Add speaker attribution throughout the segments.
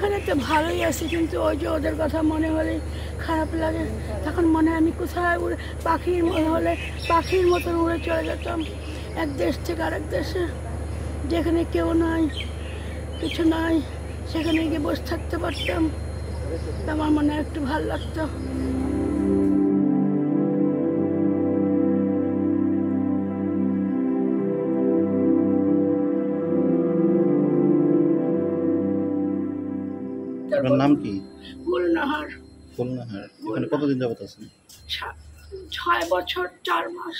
Speaker 1: এখানে তো ভালোই আছি, কিন্তু ওই যে ওদের কথা মনে হলে খারাপ লাগে। তখন মনে হয় আমি কোথায় উড়ে পাখির মনে হলে পাখির মতন উড়ে চলে যেতাম এক দেশ থেকে আরেক দেশে, যেখানে কেউ নাই, কিছু নাই, সেখানে গিয়ে বসে থাকতে পারতাম। আমার মনে একটু ভালো লাগতো।
Speaker 2: আপনার নাম কি?
Speaker 1: ফুলনাহার।
Speaker 2: ফুলনাহার। এখানে কতদিন যাবত আছেন?
Speaker 1: 6 বছর 4 মাস।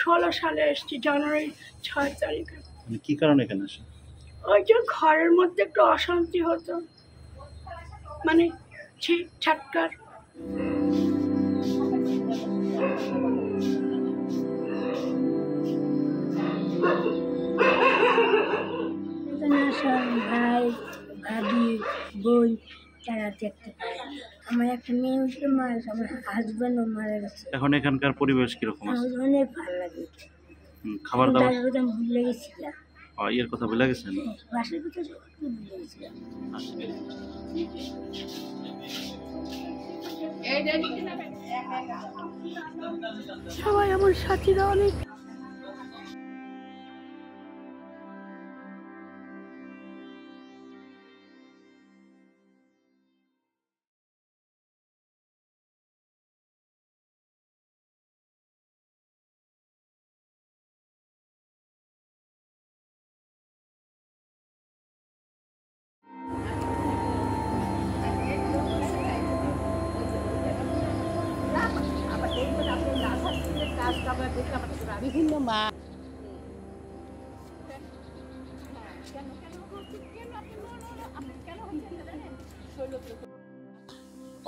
Speaker 1: 16 সালে এসেছি, জানুয়ারি 6 তারিখে।
Speaker 2: কি কারণে এখানে আসেন?
Speaker 1: ওই যে ঘরের মধ্যে একটু অশান্তি হতো, মানে ছাটকার।
Speaker 3: ভাই ভাবি বোন তারা দেখতে পারে। আমার একটা মেয়ে মারা গেছে, আমার হাজব্যান্ডও মারা গেছে।
Speaker 2: এখন এখানকার পরিবেশ কিরকম আছে?
Speaker 3: অনেক ভালো লাগে।
Speaker 2: খাবার দাবার
Speaker 3: ভুলে গেছিলাম,
Speaker 2: এর কথা ভুলে গেছেন?
Speaker 3: বাসার কথা ভুলে গেছিলাম।
Speaker 1: সবাই আমার সাথীরা অনেক।
Speaker 4: বিভিন্ন মা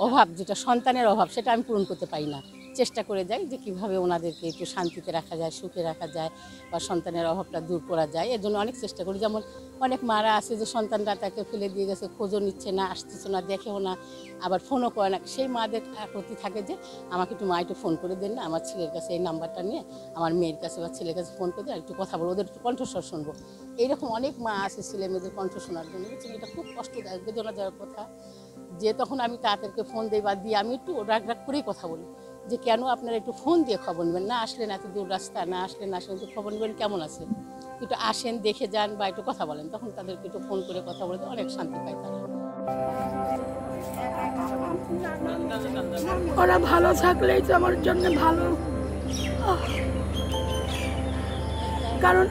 Speaker 4: অভাব, যেটা সন্তানের অভাব, সেটা আমি পূরণ করতে পারি না। চেষ্টা করে যাই যে কীভাবে ওনাদেরকে একটু শান্তিতে রাখা যায়, সুখে রাখা যায়, বা সন্তানের অভাবটা দূর করা যায়। এর জন্য অনেক চেষ্টা করি। যেমন অনেক মারা আছে যে সন্তানরা তাকে ফেলে দিয়ে গেছে, খোঁজও নিচ্ছে না, আসতেছে না, দেখেও না, আবার ফোনও করে না। সেই মাদের প্রতি থাকে যে আমাকে একটু মা একটু ফোন করে দেন না, আমার ছেলের কাছে এই নাম্বারটা নিয়ে আমার মেয়ের কাছে বা ছেলের কাছে ফোন করে দিয়ে একটু কথা বলবো, ওদের একটু কণ্ঠস্বর শুনবো। এইরকম অনেক মা আছে ছেলে মেয়েদের কণ্ঠ শোনার জন্য। এটা খুব কষ্টদায়ক, বেদনা দেওয়ার কথা। যে তখন আমি তাদেরকে ফোন দিই বা দিয়ে আমি একটু রাগ করেই কথা বলি যে কেন আপনারা একটু ফোন দিয়ে খবর নেবেন না, আসলেন এত দূর রাস্তা, না আসলেন একটু খবর নেবেন কেমন আছে, একটু আসেন দেখে যান বা একটু কথা বলেন। তখন তাদেরকে একটু ফোন করে কথা বলে অনেক শান্তি পায় তারা।
Speaker 1: ওরা ভালো থাকলেই তো আমার জন্য ভালো। কারণ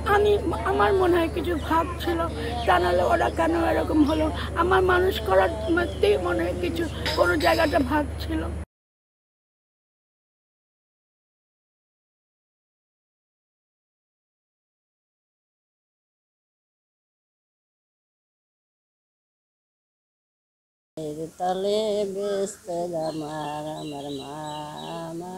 Speaker 1: আমার মনে হয় কিছু ভাব ছিল, তা নাহলে ওরা কেন এরকম হলো। আমার মানুষ করার মধ্যেই মনে হয় কিছু কোনো জায়গাটা ভাব ছিল।
Speaker 4: তলে বেস্ত আমার মামা